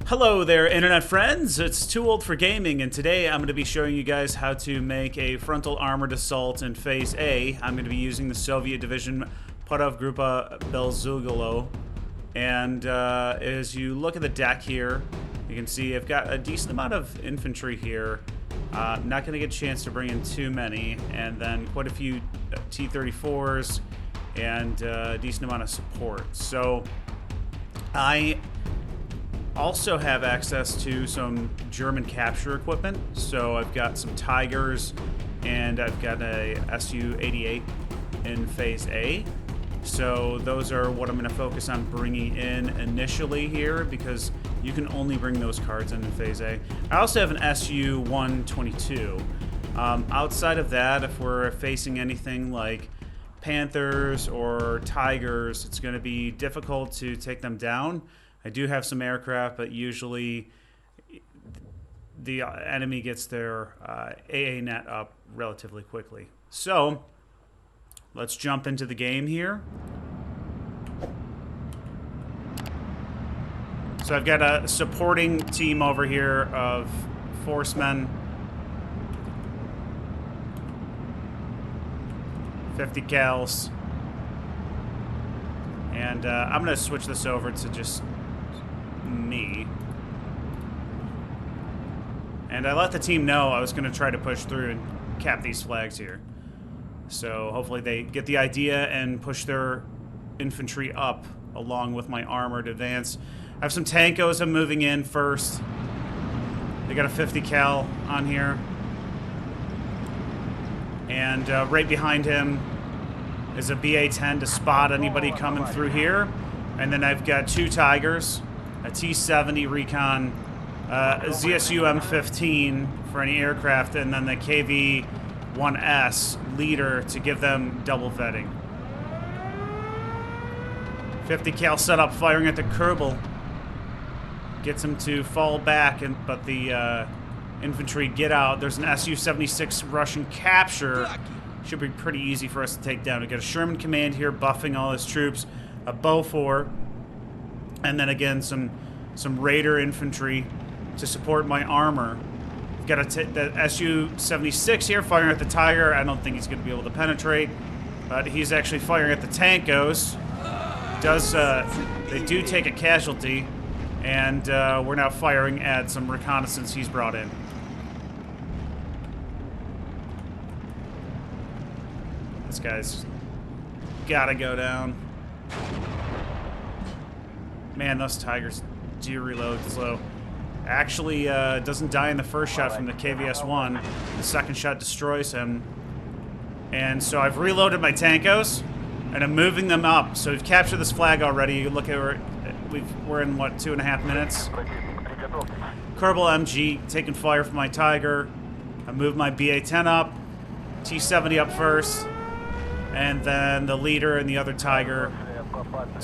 Hello there, internet friends. It's Too Old for Gaming, and today I'm going to be showing you guys how to make a frontal armored assault in Phase A. I'm going to be using the Soviet division Podv Gruppa Bezuglogo. And as you look at the deck here, you can see I've got a decent amount of infantry here. I'm not going to get a chance to bring in too many, and then quite a few T-34s and a decent amount of support. So I also have access to some German capture equipment. So I've got some Tigers and I've got a Su-88 in Phase A. So those are what I'm going to focus on bringing in initially here, because you can only bring those cards in Phase A. I also have an Su-122. Outside of that, if we're facing anything like Panthers or Tigers, it's going to be difficult to take them down. I do have some aircraft, but usually the enemy gets their AA net up relatively quickly. So let's jump into the game here. So I've got a supporting team over here of forcemen. 50 cals. And I'm going to switch this over to just me. And I let the team know I was going to try to push through and cap these flags here. So hopefully they get the idea and push their infantry up along with my armored advance. I have some tankos I'm moving in first. They got a 50 cal on here. And right behind him is a BA-10 to spot anybody coming through here. And then I've got two Tigers, a T-70 recon, a ZSU M15 for any aircraft, and then the KV-1S leader to give them double vetting. 50 cal setup firing at the Kerbal. Gets him to fall back, but the infantry get out. There's an Su-76 Russian capture. Should be pretty easy for us to take down. We got a Sherman command here buffing all his troops, a Beaufort, and then again some Raider infantry to support my armor. We've got the Su-76 here firing at the Tiger. I don't think he's going to be able to penetrate, but he's actually firing at the Tankos. They do take a casualty, and we're now firing at some reconnaissance he's brought in. This guy's gotta go down. Man, those Tigers do reload slow. Actually, doesn't die in the first shot from the KVS-1. The second shot destroys him. And so I've reloaded my Tankos, and I'm moving them up. So we've captured this flag already. You look at we're in, what, 2.5 minutes? Kerbal MG taking fire from my Tiger. I move my BA-10 up. T-70 up first. And then the leader and the other Tiger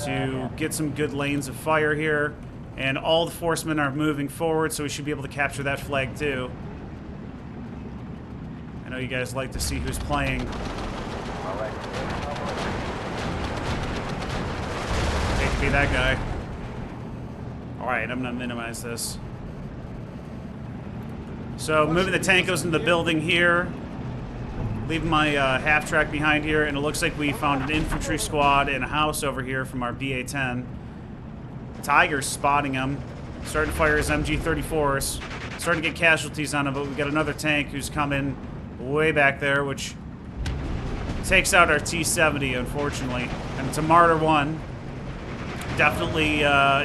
to get some good lanes of fire here. And all the forcemen are moving forward, so we should be able to capture that flag too. I know you guys like to see who's playing. Hate to be that guy. Alright, I'm going to minimize this. So moving the Tankos into the building here. Leaving my half-track behind here, and it looks like we found an infantry squad in a house over here from our BA-10. Tiger's spotting him, starting to fire his MG-34s, starting to get casualties on him, but we've got another tank who's coming way back there, which takes out our T-70, unfortunately. And it's a Martyr 1. Definitely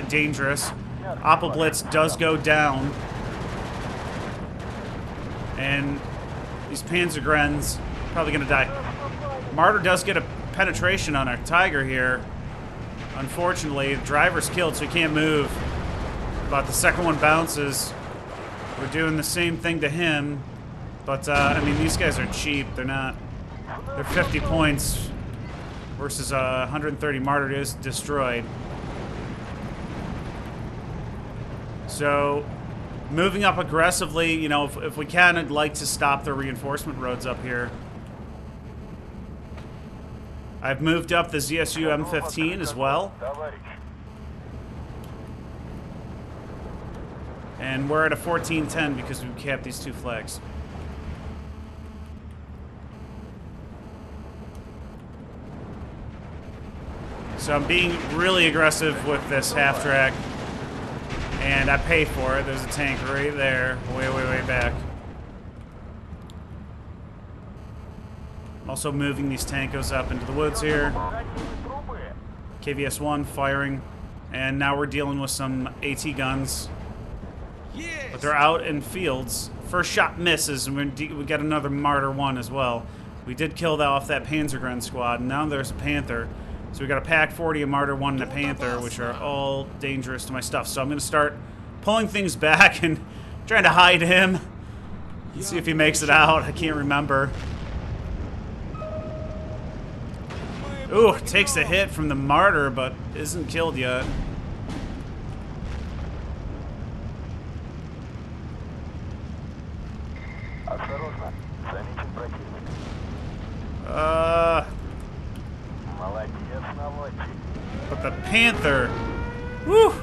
dangerous. Oppo Blitz does go down. And these Panzergrens probably going to die. Martyr does get a penetration on our Tiger here. Unfortunately, the driver's killed, so he can't move. But the second one bounces. We're doing the same thing to him. But, I mean, these guys are cheap. They're not... They're 50 points versus 130. Martyr is destroyed. So, moving up aggressively, you know, if we can, I'd like to stop the reinforcement roads up here. I've moved up the ZSU M15 as well. And we're at a 14-10 because we capped these 2 flags. So I'm being really aggressive with this half-track. And I pay for it. There's a tank right there. Way, way, way back. I'm also moving these tankos up into the woods here. KVS-1 firing. And now we're dealing with some AT guns. But they're out in fields. First shot misses, and we got another Martyr 1 as well. We did kill that off that Panzergren squad, and now there's a Panther. So we got a Pack 40, a Martyr 1, and a Panther, which are all dangerous to my stuff. So I'm going to start pulling things back and trying to hide him. Let's see if he makes it out. I can't remember. Ooh, takes a hit from the Martyr, but isn't killed yet. But the Panther, woo!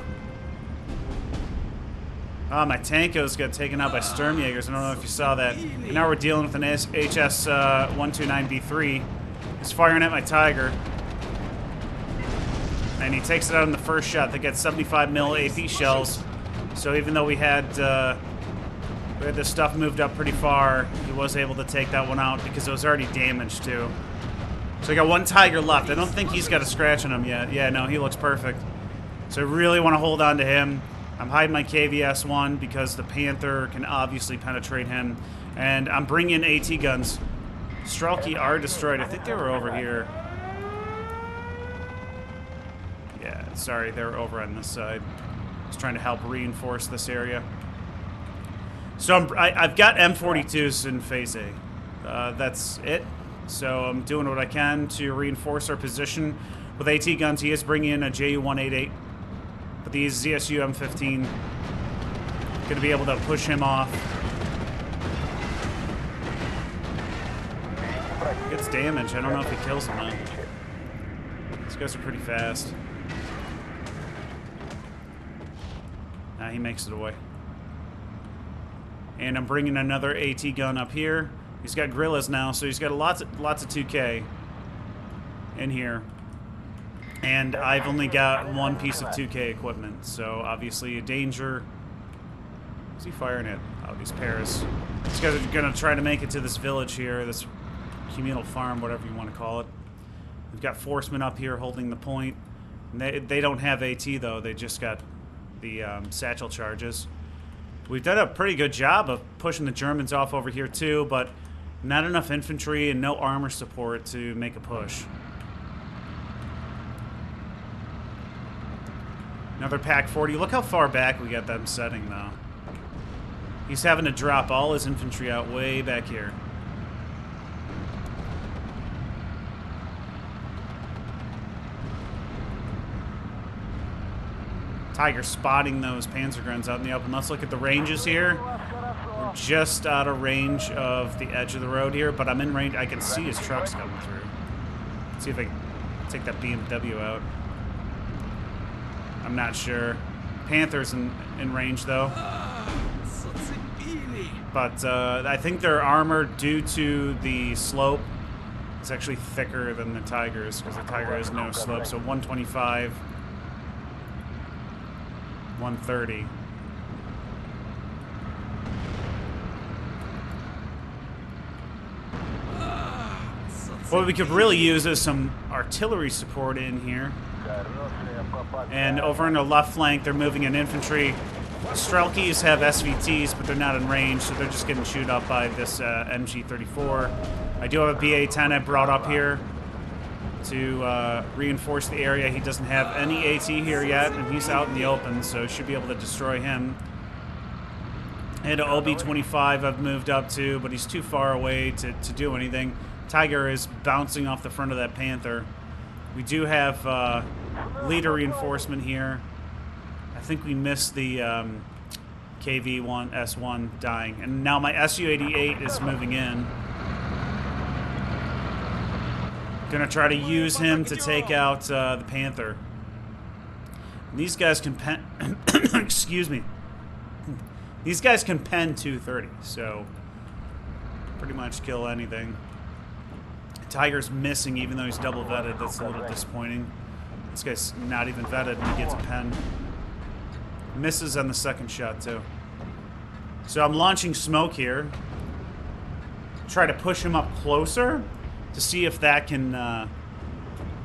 Oh, my Tankos got taken out by Sturmjägers. I don't know if you saw that. And now we're dealing with an HS-129B3. He's firing at my Tiger. And he takes it out in the first shot. They get 75 mil AP shells. So even though we had this stuff moved up pretty far, he was able to take that one out because it was already damaged too. So I got 1 Tiger left. I don't think he's got a scratch on him yet. Yeah, no, he looks perfect. So I really want to hold on to him. I'm hiding my KVS-1 because the Panther can obviously penetrate him. And I'm bringing AT guns. Strelky are destroyed. I think they were over here. Yeah, sorry, they were over on this side. Just trying to help reinforce this area. So I've got M42s in Phase A. That's it. So I'm doing what I can to reinforce our position. With AT guns, he is bringing in a JU-188. But these ZSU M15 going to be able to push him off. Gets damage. I don't know if he kills him though. These guys are pretty fast. Nah, he makes it away. And I'm bringing another AT gun up here. He's got Guerrillas now, so he's got lots of 2K in here. And I've only got 1 piece of 2K equipment, so obviously a danger. Who's he firing at? Oh, these Paras. These guys are going to try to make it to this village here, this communal farm, whatever you want to call it. We've got Forcemen up here holding the point. And they don't have AT, though. They just got the satchel charges. We've done a pretty good job of pushing the Germans off over here, too, but not enough infantry and no armor support to make a push. Another Pack 40. Look how far back we got them setting, though. He's having to drop all his infantry out way back here. Tiger spotting those Panzergrens out in the open. Let's look at the ranges here. We're just out of range of the edge of the road here, but I'm in range. I can see his trucks coming through. Let's see if I can take that BMW out. I'm not sure. Panther's in range, though. But I think their armor, due to the slope, is actually thicker than the Tiger's, because the Tiger has no slope. So 125, 130. What we could really use is some artillery support in here. And over on the left flank, they're moving in infantry. Strelkies have SVTs, but they're not in range, so they're just getting chewed up by this MG34. I do have a BA-10 I brought up here to reinforce the area. He doesn't have any AT here yet, and he's out in the open, so should be able to destroy him. And an OB-25 I've moved up to, but he's too far away to do anything. Tiger is bouncing off the front of that Panther. We do have leader reinforcement here. I think we missed the KV-1S1 dying. And now my Su-88 is moving in. Gonna try to use him to take out the Panther. And these guys can excuse me. These guys can pen 230, so pretty much kill anything. Tiger's missing even though he's double vetted. That's a little disappointing. This guy's not even vetted and he gets a pen. Misses on the second shot too. So I'm launching smoke here. Try to push him up closer to see if that can...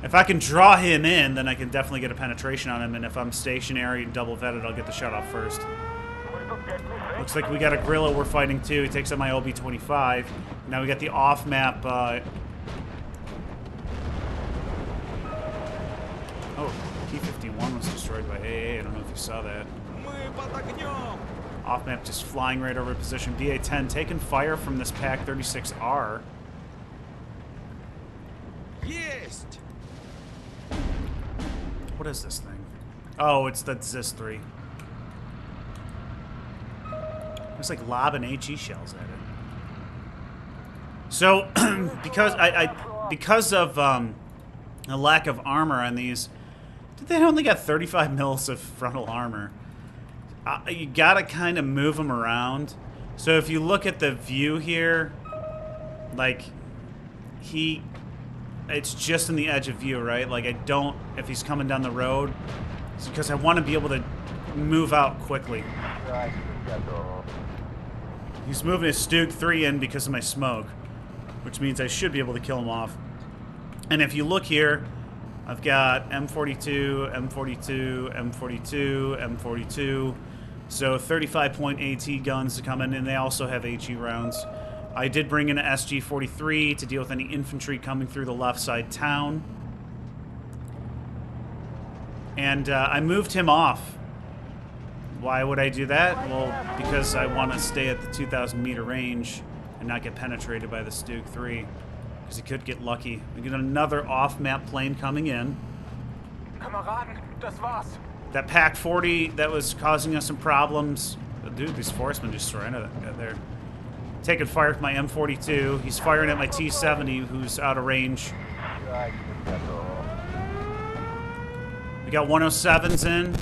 if I can draw him in, then I can definitely get a penetration on him, and if I'm stationary and double vetted, I'll get the shot off first. Looks like we got a gorilla we're fighting too. He takes out my OB-25. Now we got the off-map... Oh, P-51 was destroyed by AA. I don't know if you saw that. Off-map just flying right over position. BA-10 taking fire from this PAC-36R. Yes. What is this thing? Oh, it's the ZIS-3. Looks like lobbing HE shells at it. So, because of a lack of armor on these, they only got 35 mils of frontal armor. You gotta kind of move them around. So if you look at the view here, like it's just in the edge of view, right? Like if he's coming down the road, it's because I want to be able to move out quickly. He's moving his Stug 3 in because of my smoke, which means I should be able to kill him off. And if you look here, I've got M42, M42, M42, M42. So 35-point AT guns to come in, and they also have HE rounds. I did bring in an SG-43 to deal with any infantry coming through the left side town. And I moved him off. Why would I do that? Well, because I want to stay at the 2,000 meter range and not get penetrated by the Stug 3. Because he could get lucky. We get another off-map plane coming in. Kameraden, das war's. That PAC-40 that was causing us some problems. Dude, these forcemen just surrendered there. Taking fire with my M42. He's firing at my T-70, who's out of range. We got 107s in.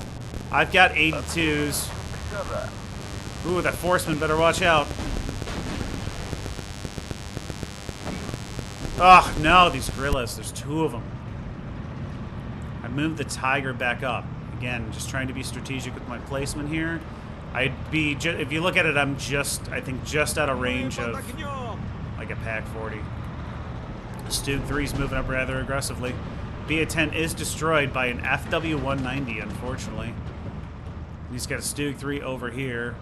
I've got 82s. Ooh, that forceman better watch out. Oh, no, these gorillas. There's two of them. I moved the Tiger back up. Again, just trying to be strategic with my placement here. If you look at it, I'm I think just out of range of like a PAC-40. Stug 3's moving up rather aggressively. BA-10 is destroyed by an FW-190, unfortunately. He's got a Stug 3 over here.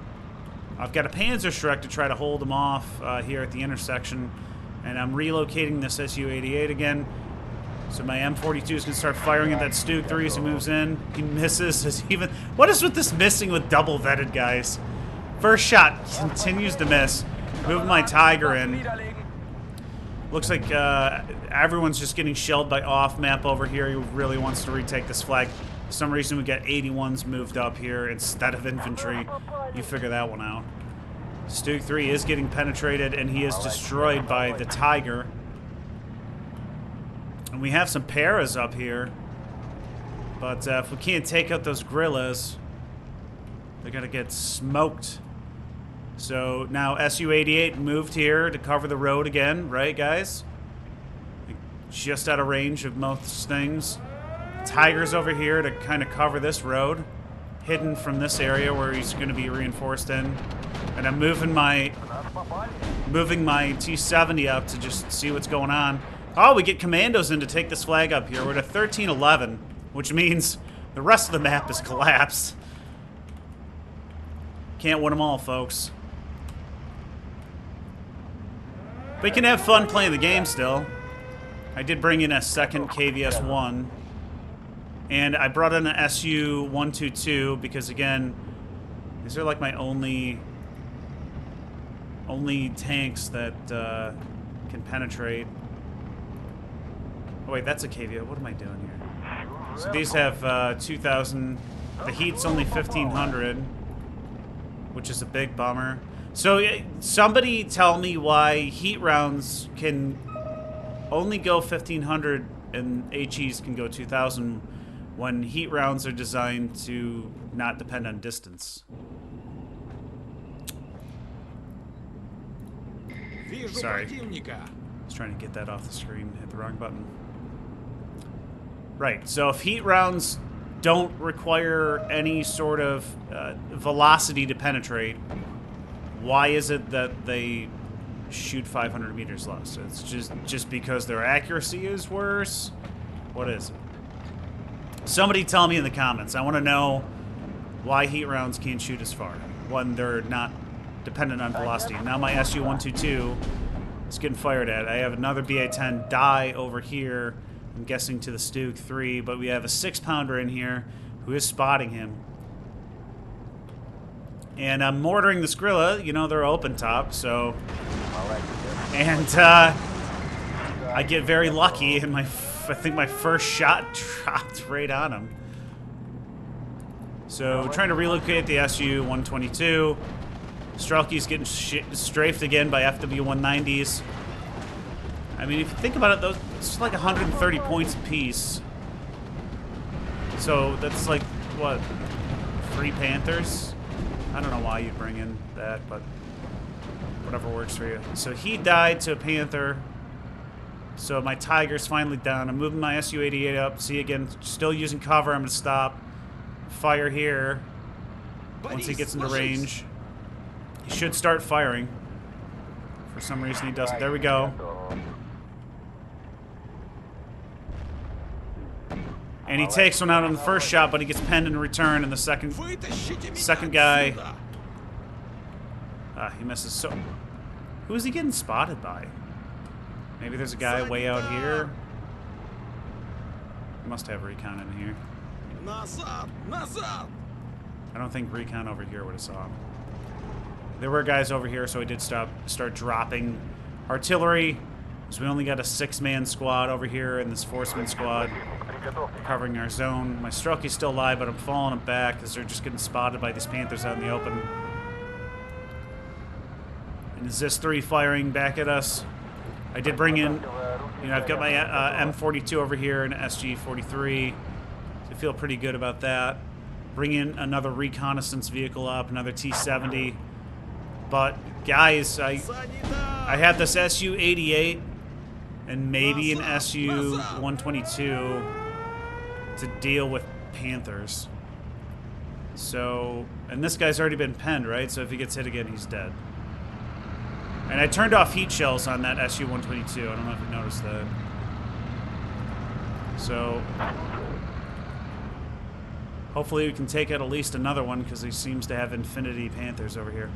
I've got a Panzerschreck to try to hold him off here at the intersection. And I'm relocating this Su-88 again. So my M42 is going to start firing at that Stug 3 as he moves in. He misses. What is with this missing with double vetted guys? First shot continues to miss. Moving my Tiger in. Looks like everyone's just getting shelled by off-map over here. He really wants to retake this flag. For some reason, we got 81s moved up here instead of infantry. You figure that one out. Stug 3 is getting penetrated, and he is destroyed by the Tiger. And we have some paras up here. But if we can't take out those gorillas, they're going to get smoked. So now Su-88 moved here to cover the road again, right, guys? Just out of range of most things. Tiger's over here to kind of cover this road, hidden from this area where he's going to be reinforced in. And I'm moving my T-70 up to just see what's going on. Oh, we get commandos in to take this flag up here. We're at a 13-11, which means the rest of the map is collapsed. Can't win them all, folks. But you can have fun playing the game still. I did bring in a second KVS-1. And I brought in an Su-122 because, again, these are like my only tanks that can penetrate. Oh wait, that's a KVS. What am I doing here? So these have 2,000. The heat's only 1,500, which is a big bummer. So somebody tell me why heat rounds can only go 1,500 and HEs can go 2,000 when heat rounds are designed to not depend on distance. Вижу Sorry. противника. I was trying to get that off the screen. Hit the wrong button. Right, so if heat rounds don't require any sort of velocity to penetrate, why is it that they shoot 500 meters less? It's just because their accuracy is worse? What is it? Somebody tell me in the comments. I want to know why heat rounds can't shoot as far when they're not dependent on velocity. Now my SU-122 is getting fired at. I have another BA-10 die over here, I'm guessing to the Stug 3, but we have a 6-pounder in here who is spotting him. And I'm mortaring this Skrilla. You know, they're open top, so... And I get very lucky, and I think my first shot dropped right on him. So, trying to relocate the SU-122. Strelky's getting strafed again by FW-190s. I mean, if you think about it, those it's like 130 points apiece. So, that's like, what, 3 Panthers? I don't know why you'd bring in that, but whatever works for you. So, he died to a Panther. So, my Tiger's finally down. I'm moving my SU-88 up. See, again, still using cover. I'm going to stop. Fire here. Once he gets into range. He should start firing. For some reason he doesn't. There we go. And he takes one out on the first shot, but he gets penned in return. And the second guy, he misses. So, who is he getting spotted by? Maybe there's a guy way out here. Must have recon in here. I don't think recon over here would have saw him. There were guys over here, so he did start dropping artillery. So we only got a 6-man squad over here and this 4-man squad covering our zone. My Strelky's still alive, but I'm falling him back because they're just getting spotted by these Panthers out in the open. And Zis-3 firing back at us. I did bring in, you know, I've got my M42 over here and SG-43. So I feel pretty good about that. Bring in another reconnaissance vehicle up, another T-70. But, guys, I have this SU-88 and maybe an SU-122 to deal with Panthers. So, and this guy's already been penned, right? So if he gets hit again, he's dead. And I turned off heat shells on that SU-122. I don't know if you noticed that. So, hopefully we can take out at least another one because he seems to have infinity Panthers over here.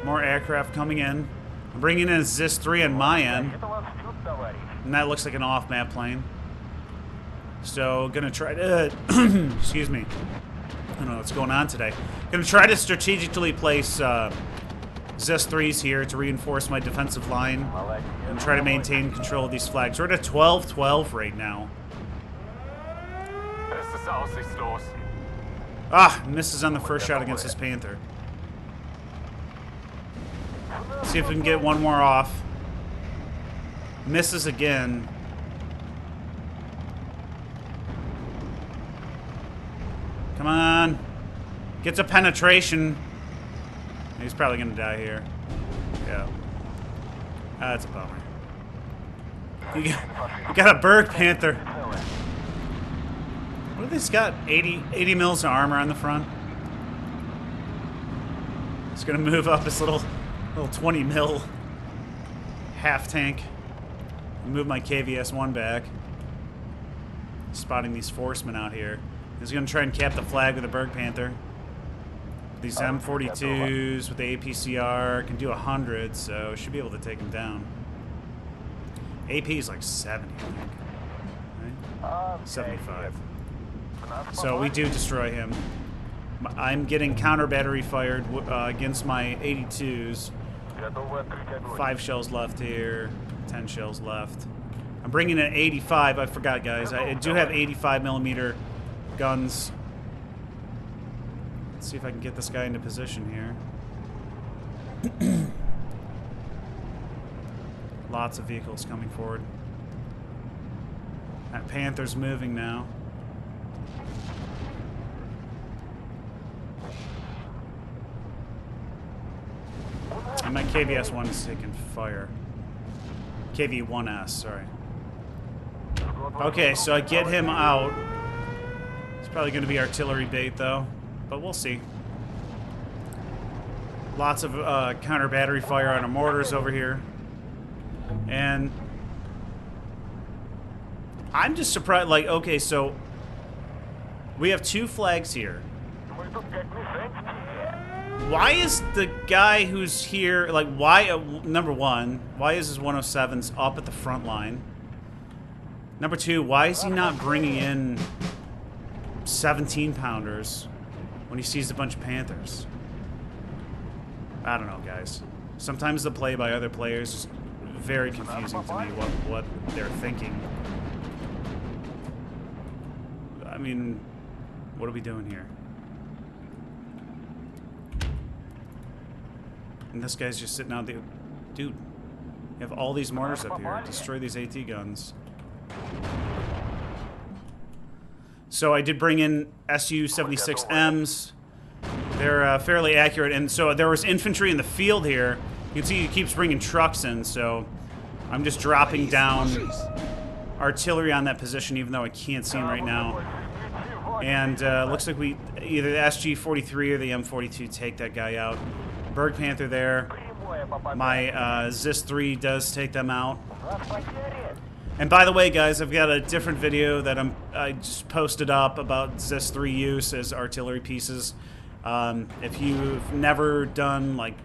More aircraft coming in. I'm bringing in a Zis-3 on my end. And that looks like an off-map plane. So, gonna try to... excuse me. I don't know what's going on today. Gonna try to strategically place Zis-3s here to reinforce my defensive line. And try to maintain control of these flags. We're at a 12-12 right now. Ah, misses on the first shot against this Panther. See if we can get one more off. Misses again. Come on. Gets a penetration. He's probably going to die here. Yeah. That's a bummer. You got a Berg Panther. What have these got? 80 mils of armor on the front. It's going to move up this little 20 mil half tank. Move my KVS-1 back. Spotting these forcemen out here. He's going to try and cap the flag with a Berg Panther. These M42s with the APCR can do 100, so should be able to take him down. AP is like 70, I think. Right? 75. So we do destroy him. I'm getting counter battery fired against my 82s. 5 shells left here. 10 shells left. I'm bringing in 85. I forgot, guys. I do have 85 millimeter guns. Let's see if I can get this guy into position here. Lots of vehicles coming forward. That Panther's moving now. my KVS-1 is taking fire. KV-1S, sorry. Okay, so I get him out. It's probably going to be artillery bait, though. But we'll see. Lots of counter battery fire on our mortars over here. And I'm just surprised, like, okay, so we have 2 flags here. Why is the guy who's here, like, why, number one, why is his 107s up at the front line? Number 2, why is he not bringing in 17-pounders when he sees a bunch of Panthers? I don't know, guys. Sometimes the play by other players is very confusing to me, what they're thinking. I mean, what are we doing here? And this guy's just sitting out there. Dude, you have all these mortars up here. Destroy these AT guns. So I did bring in Su-76Ms. They're fairly accurate. And so there was infantry in the field here. You can see he keeps bringing trucks in, so I'm just dropping down artillery on that position, even though I can't see him right now. And looks like we either the SG-43 or the M42 take that guy out. Berg Panther there. My ZIS-3 does take them out. And by the way, guys, I've got a different video that I just posted up about ZIS-3 use as artillery pieces. If you've never done like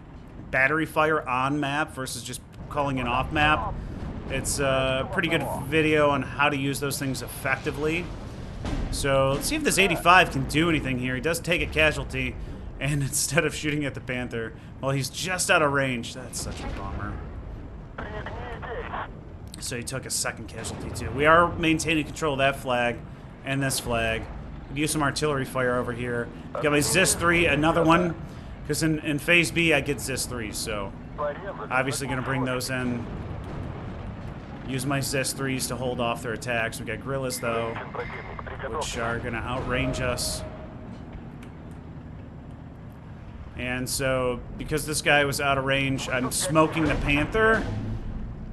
battery fire on map versus just calling it off map, it's a pretty good video on how to use those things effectively. So let's see if this 85 can do anything here. He does take a casualty, and instead of shooting at the Panther, well, he's just out of range. That's such a bummer. So he took a second casualty too. We are maintaining control of that flag and this flag. Could use some artillery fire over here. Got my ZIS-3, another one, because in Phase B I get ZIS-3s, so obviously going to bring those in. Use my ZIS-3s to hold off their attacks. We got guerrillas though, which are going to outrange us. And so, because this guy was out of range, I'm smoking the Panther.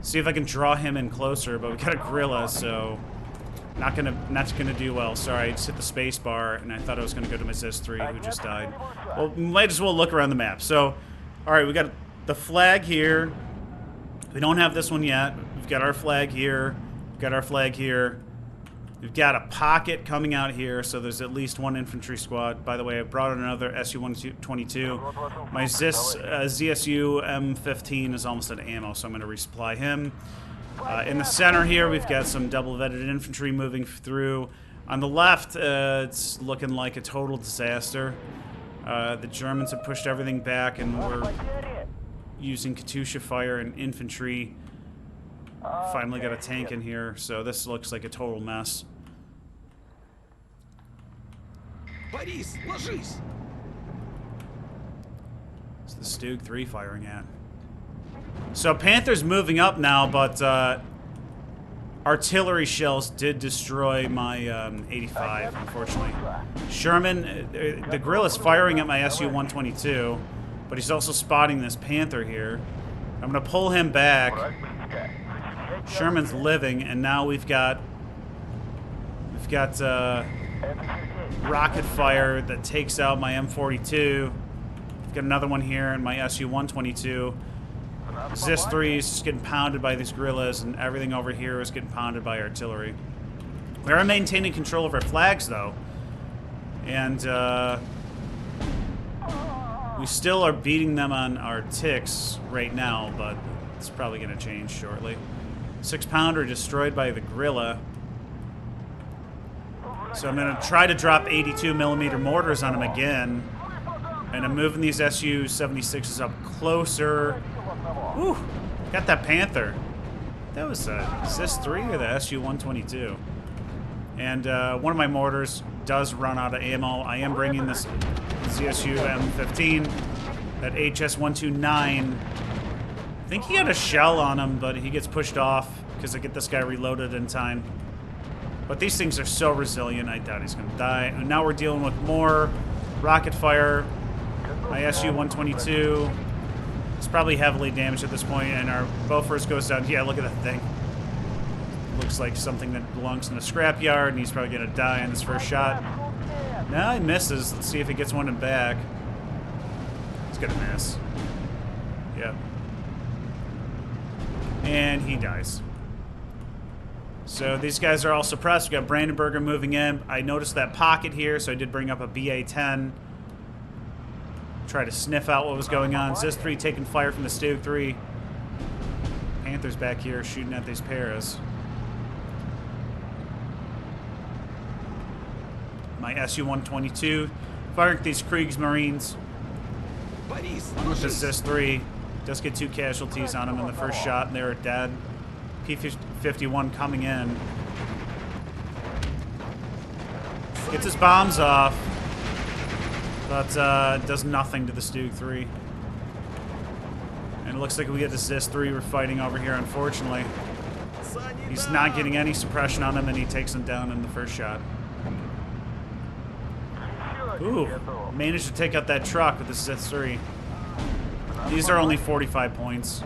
See if I can draw him in closer, but we got a guerrilla, so not gonna do well. Sorry, I just hit the space bar, and I thought I was gonna go to my ZIS-3, who just died. Well, we might as well look around the map. So, all right, we got the flag here. We don't have this one yet. We've got our flag here. We've got our flag here. We've got a pocket coming out here, so there's at least one infantry squad. By the way, I brought in another Su-122. My ZSU M15 is almost out of ammo, so I'm going to resupply him. In the center here, we've got some double-vetted infantry moving through. On the left, it's looking like a total disaster. The Germans have pushed everything back, and we're using Katyusha fire and infantry. Finally got a tank in here, so this looks like a total mess. It's the Stug 3 firing at. So Panther's moving up now, but artillery shells did destroy my 85, unfortunately. Sherman, the guerrilla's firing at my Su-122, but he's also spotting this Panther here. I'm going to pull him back. Sherman's living, and now we've got rocket fire that takes out my M42. We've got another one here in my Su-122. ZIS-3 is just getting pounded by these guerrillas, and everything over here is getting pounded by artillery. We are maintaining control of our flags, though, and we still are beating them on our ticks right now, but it's probably going to change shortly. 6-pounder destroyed by the guerrilla. So I'm going to try to drop 82mm mortars on him again. And I'm moving these Su-76s up closer. Whew, got that Panther. That was a ZIS-3 or the Su-122. And one of my mortars does run out of ammo. I am bringing this ZSU M15, that HS-129. I think he had a shell on him, but he gets pushed off because I get this guy reloaded in time. But these things are so resilient, I doubt he's going to die. And now we're dealing with more rocket fire. My Su-122. It's probably heavily damaged at this point, and our bow first goes down. Yeah, look at that thing. Looks like something that belongs in a scrapyard, and he's probably gonna die in this first shot. No, he misses. Let's see if he gets one in back. He's gonna miss. Yep. And he dies. So these guys are all suppressed. We got Brandenburger moving in. I noticed that pocket here, so I did bring up a BA-10. Try to sniff out what was going on. Zis-3 taking fire from the Stug-3. Panther's back here shooting at these paras. My Su-122 firing at these Kriegsmarines. The Zis-3 does get 2 casualties on him in the first shot, and they're dead. P-51 coming in. Gets his bombs off, but does nothing to the Stug-3. And it looks like we get the Zis-3 we're fighting over here, unfortunately. He's not getting any suppression on him, and he takes him down in the first shot. Ooh, managed to take out that truck with the Zis-3. These are only 45 points.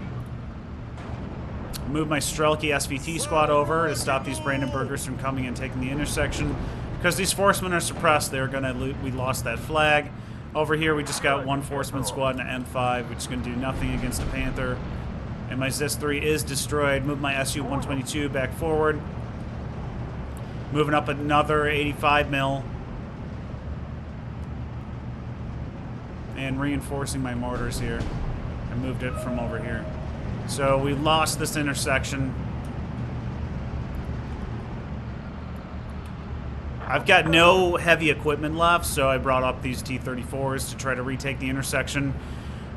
Move my Strelke SVT squad over to stop these Brandenburgers from coming and taking the intersection. Because these forcemen are suppressed, they're gonna we lost that flag. Over here, we just got 1 forceman squad and an M5, which is gonna do nothing against the Panther. And my Zis-3 is destroyed. Move my Su-122 back forward. Moving up another 85 mil. And reinforcing my mortars here. I moved it from over here. So we lost this intersection. I've got no heavy equipment left, so I brought up these T-34s to try to retake the intersection.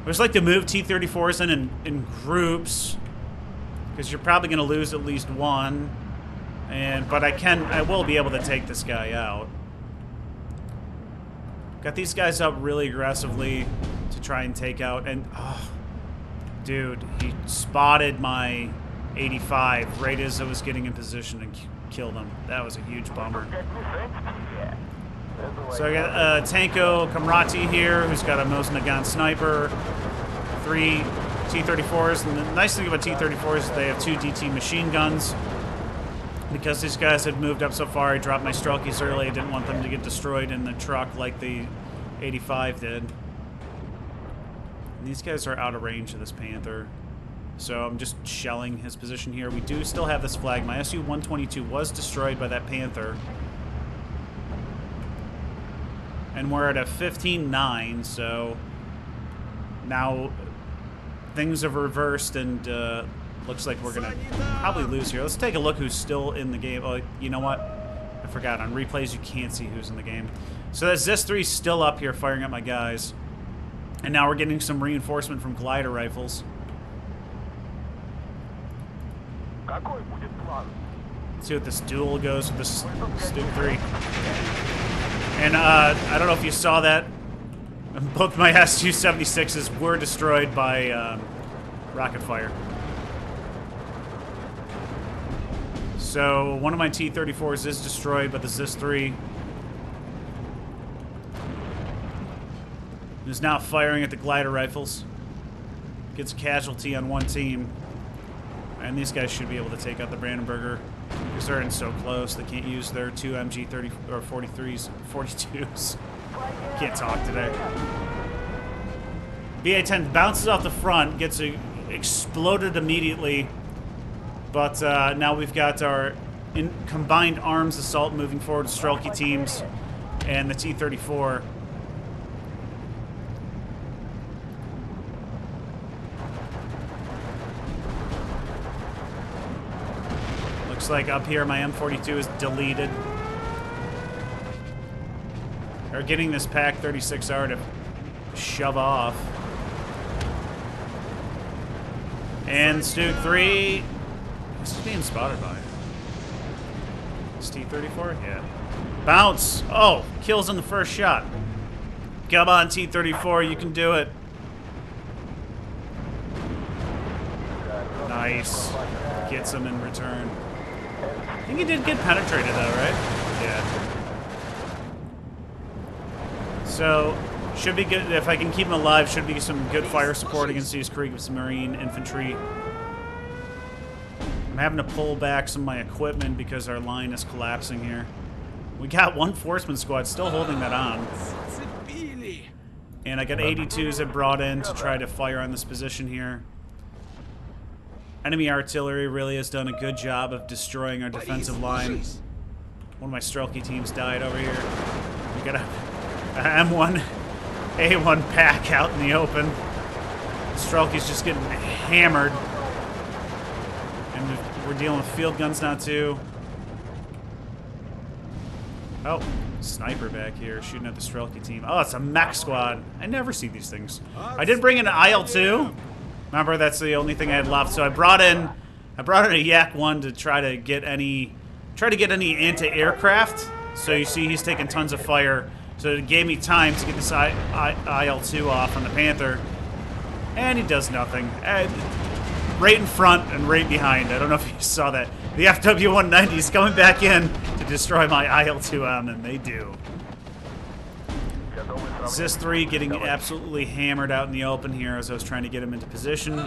I just like to move T-34s in groups, because you're probably going to lose at least one. But I will be able to take this guy out. Got these guys up really aggressively to try and take out, and oh, dude, he spotted my 85 right as I was getting in position and killed him. That was a huge bummer. So I got Tanko Kamrati here, who's got a Mosin Nagant sniper, 3 T-34s, and the nice thing about T-34s is they have 2 DT machine guns. Because these guys had moved up so far, I dropped my Strelkes early. I didn't want them to get destroyed in the truck like the 85 did. And these guys are out of range of this Panther. So I'm just shelling his position here. We do still have this flag. My Su-122 was destroyed by that Panther. And we're at a 15-9, so now things have reversed and looks like we're going to probably lose here. Let's take a look who's still in the game. Oh, you know what? I forgot. On replays, you can't see who's in the game. So that Zis-3 is still up here firing at my guys. And now we're getting some reinforcement from glider rifles. Let's see what this duel goes with this Stug-3. And I don't know if you saw that. Both my Su-76s were destroyed by rocket fire. So one of my T-34s is destroyed, but the Zis-3 is now firing at the glider rifles. Gets a casualty on one team. And these guys should be able to take out the Brandenburger because they're in so close. They can't use their 2 MG-30 or 43s, 42s. Can't talk today. BA-10 bounces off the front, gets exploded immediately. But now we've got our combined arms assault moving forward to Strelke teams and the T-34. Looks like up here my M42 is deleted. They're getting this Pac 36R to shove off. And Stug-3... What's he being spotted by? Is T-34? Yeah. Bounce! Oh! Kills on the first shot. Come on, T-34, you can do it. Nice. Gets him in return. I think he did get penetrated though, right? Yeah. So, Should be good if I can keep him alive. Should be some good fire support against these Kriegsmarine infantry. I'm having to pull back some of my equipment because our line is collapsing here. We got one Forceman squad still holding that on. And I got 82s that brought in to try to fire on this position here. Enemy artillery really has done a good job of destroying our defensive line. One of my Strelky teams died over here. We got a M1, A1 pack out in the open. Strelky's just getting hammered. And we're dealing with field guns now too. Oh, sniper back here shooting at the Strelky team. Oh, it's a mech squad. I never see these things. I did bring in an IL-2. Remember, that's the only thing I had left. So I brought in a Yak 1 to try to get any anti-aircraft. So you see he's taking tons of fire. So it gave me time to get this IL-2 off on the Panther. And he does nothing. Right in front and right behind. I don't know if you saw that. The FW-190 is coming back in to destroy my IL-2M, and they do. Zis-3 getting absolutely hammered out in the open here as I was trying to get him into position.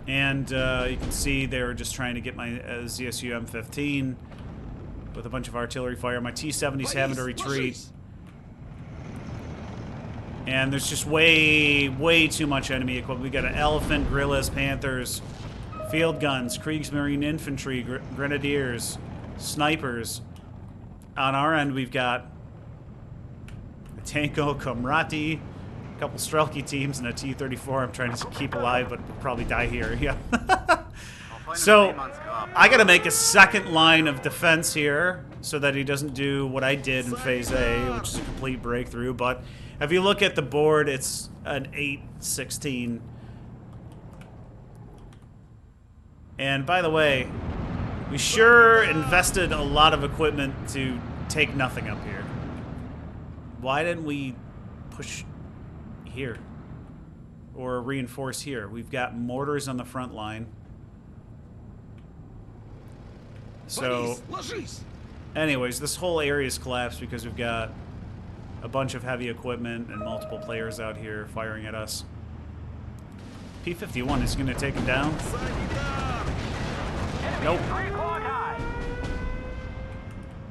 And you can see they were just trying to get my ZSU M15 with a bunch of artillery fire. My T-70's having to retreat. And there's just way too much enemy equipment. We got an Elephant, Guerrillas, Panthers, field guns, Kriegsmarine infantry, grenadiers, snipers. On our end, we've got a Tanko, Komrati, a couple Strelky teams, and a T-34 I'm trying to keep alive, but will probably die here. Yeah. So I got to make a second line of defense here so that he doesn't do what I did in Phase A, which is a complete breakthrough. But if you look at the board, it's an 8-16. And by the way, we sure invested a lot of equipment to take nothing up here. Why didn't we push here? Or reinforce here? We've got mortars on the front line. So, anyways, this whole area is collapsed because we've got a bunch of heavy equipment and multiple players out here firing at us. P-51 is going to take him down. Nope.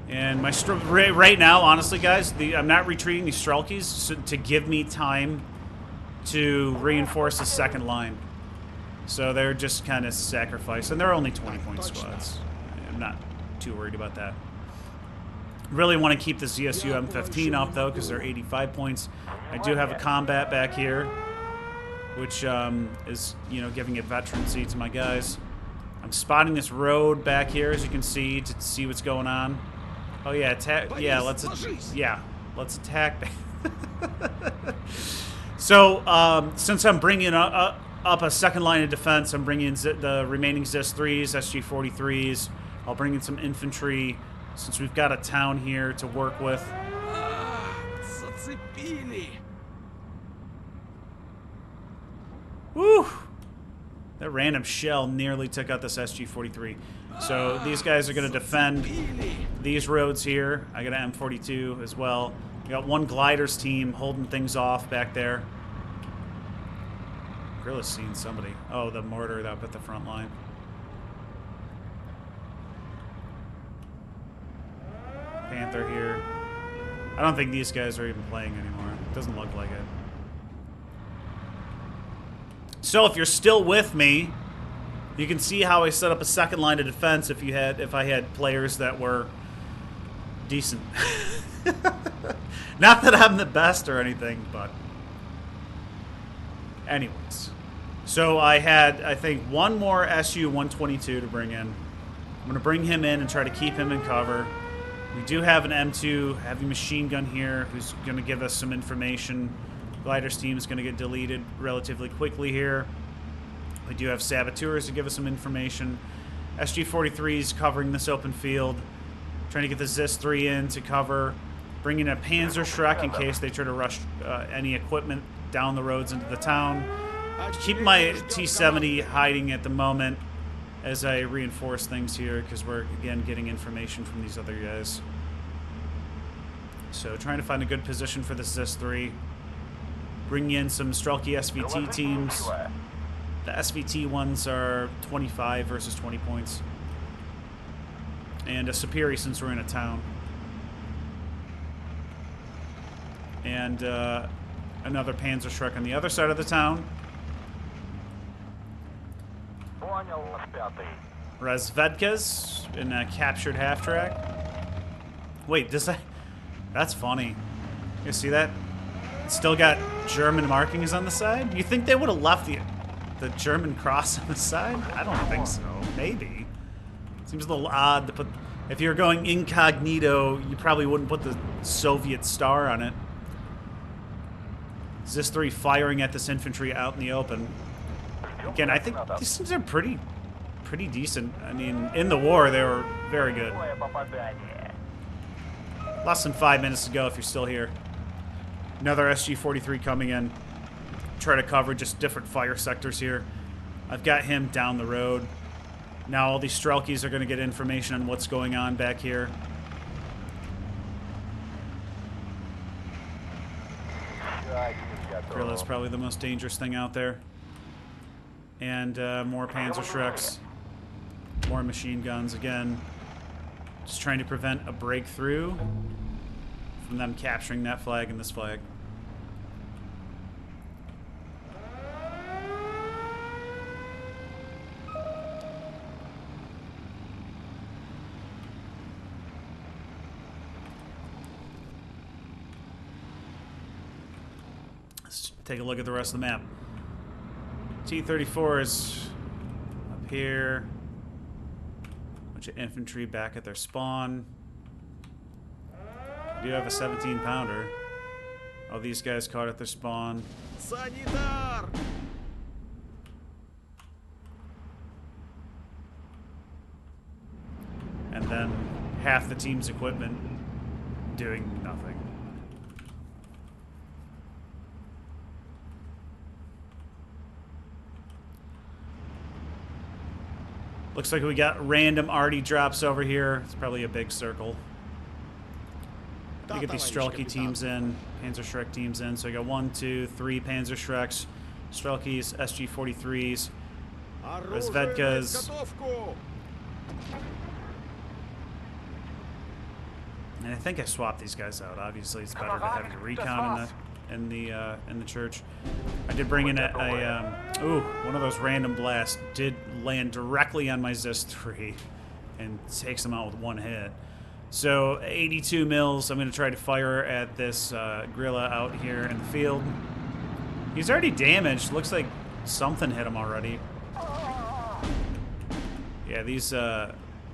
And my right now, honestly, guys, I'm not retreating these Strelkies to give me time to reinforce the second line. So they're just kind of sacrificed, and they're only 20-point squads. I'm not too worried about that. Really want to keep the ZSU M15 up though, because they're 85 points. I do have a combat back here, which is, you know, giving a veterancy to my guys. I'm spotting this road back here, as you can see, to see what's going on. Oh yeah, attack! Yeah, let's attack. So since I'm bringing up a second line of defense, I'm bringing in the remaining ZIS-3s, SG-43s. I'll bring in some infantry, since we've got a town here to work with. Woo! That random shell nearly took out this SG-43. So these guys are going to defend these roads here. I got an M42 as well. We got one gliders team holding things off back there. Gorilla's seen somebody. Oh, the mortar up at the front line. Panther here. I don't think these guys are even playing anymore. It doesn't look like it. So if you're still with me, you can see how I set up a second line of defense if I had players that were decent. Not that I'm the best or anything, but anyways. So I had, I think, one more SU-122 to bring in. I'm going to bring him in and try to keep him in cover. We do have an M2 heavy machine gun here who's going to give us some information. Gliders team is going to get deleted relatively quickly here. We do have saboteurs to give us some information. SG-43s covering this open field. Trying to get the ZIS-3 in to cover. Bringing a Panzerschreck in case they try to rush any equipment down the roads into the town. Keep my T-70 hiding at the moment as I reinforce things here, because we're, again, getting information from these other guys. So trying to find a good position for this S3. Bringing in some Strelky SVT teams. The SVT ones are 25 versus 20 points. And a Superi since we're in a town. And another Panzerschreck on the other side of the town. Razvedka's in a captured half-track. Wait, does that... That's funny. You see that? It's still got German markings on the side? You think they would have left the German cross on the side? I don't think so. Maybe. Seems a little odd to put... If you're going incognito, you probably wouldn't put the Soviet star on it. Zis-3 firing at this infantry out in the open. Again, I think these things are pretty decent. I mean, in the war, they were very good. Less than 5 minutes to go if you're still here. Another SG-43 coming in. Try to cover just different fire sectors here. I've got him down the road. Now all these Strelkies are going to get information on what's going on back here. Gorilla's probably the most dangerous thing out there. And more Panzerschrecks. More machine guns again. Just trying to prevent a breakthrough from them capturing that flag and this flag. Let's take a look at the rest of the map. T-34 is up here. Bunch of infantry back at their spawn. We do have a 17-pounder. Oh, these guys caught at their spawn. Санитар! And then half the team's equipment doing nothing. Looks like we got random arty drops over here. It's probably a big circle. You get these Strelky teams in, Panzerschreck teams in. So you got 1, 2, 3 Panzerschrecks, Strelkies, SG-43s, Razvedkas. And I think I swapped these guys out. Obviously, it's better to have your recon in the church. I did bring in one of those random blasts did land directly on my Zis-3 and takes them out with one hit. So 82 mils. I'm going to try to fire at this guerrilla out here in the field. He's already damaged. Looks like something hit him already. Yeah, these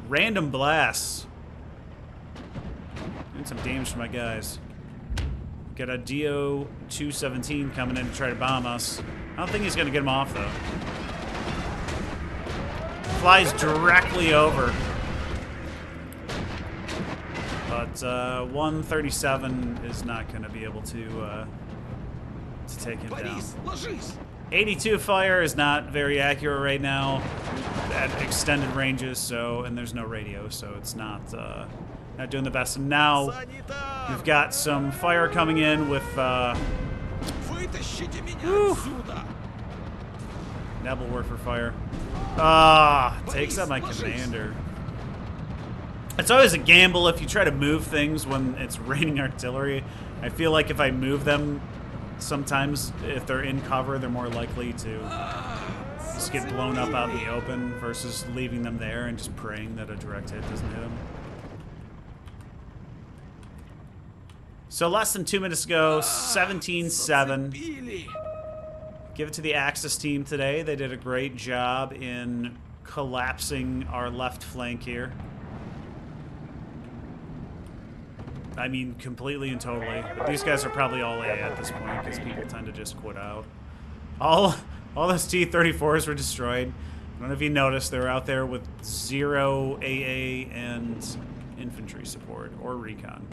random blasts doing some damage to my guys. Got a DO-217 coming in to try to bomb us. I don't think he's going to get him off, though. Flies directly over. But 137 is not going to be able to take him down. 82 fire is not very accurate right now at extended ranges, so and there's no radio, so it's not doing the best. And now we've got some fire coming in with Nebelwerfer fire. Takes out my commander. It's always a gamble if you try to move things when it's raining artillery. I feel like if I move them, sometimes if they're in cover, they're more likely to just get blown up out in the open versus leaving them there and just praying that a direct hit doesn't hit them. So less than 2 minutes ago, 17-7. Give it to the Axis team today. They did a great job in collapsing our left flank here. I mean, completely and totally. But these guys are probably all AA at this point because people tend to just quit out. All those T-34s were destroyed. I don't know if you noticed, they were out there with 0 AA and infantry support or recon.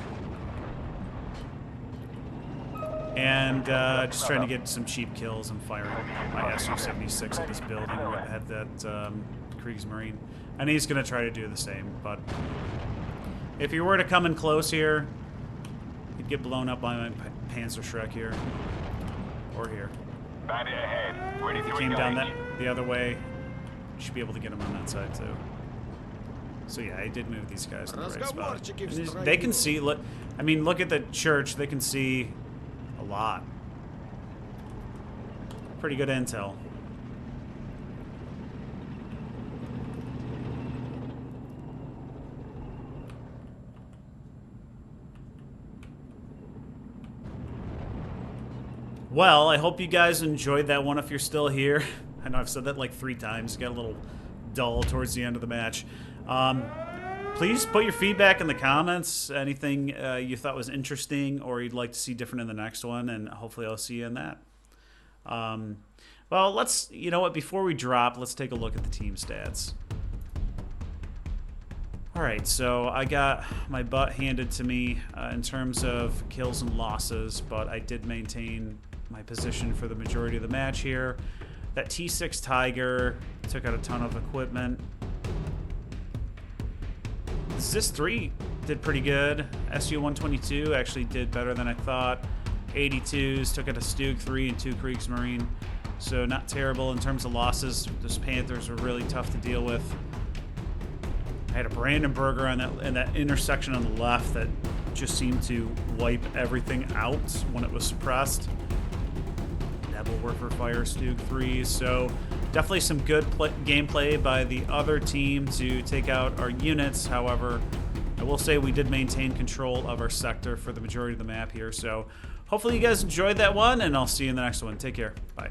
And just trying to get some cheap kills and firing my Su-76 at this building where I had that Kriegsmarine. And he's going to try to do the same, but if he were to come in close here, get blown up by my Panzer Shrek here. Or here. Bandit ahead. Ready If to he came down engage. the other way, you should be able to get him on that side too. So yeah, I did move these guys in the right spot. And they can see, look, I mean, look at the church. They can see a lot. Pretty good intel. Well, I hope you guys enjoyed that one if you're still here. I know I've said that like 3 times. It got a little dull towards the end of the match. Please put your feedback in the comments. Anything you thought was interesting or you'd like to see different in the next one, and hopefully I'll see you in that. Well, you know what, before we drop, let's take a look at the team stats. Alright, so I got my butt handed to me in terms of kills and losses, but I did maintain my position for the majority of the match here. That T6 Tiger took out a ton of equipment. Zis 3 did pretty good. SU-122 actually did better than I thought. 82s took out a Stug 3 and 2 Kriegsmarine. So not terrible in terms of losses. Those Panthers were really tough to deal with. I had a Brandenburger on that intersection on the left that just seemed to wipe everything out when it was suppressed. Nebelwerfer Fire Stug 3. So definitely some good gameplay by the other team to take out our units. However, I will say we did maintain control of our sector for the majority of the map here. So hopefully you guys enjoyed that one, and I'll see you in the next one. Take care. Bye.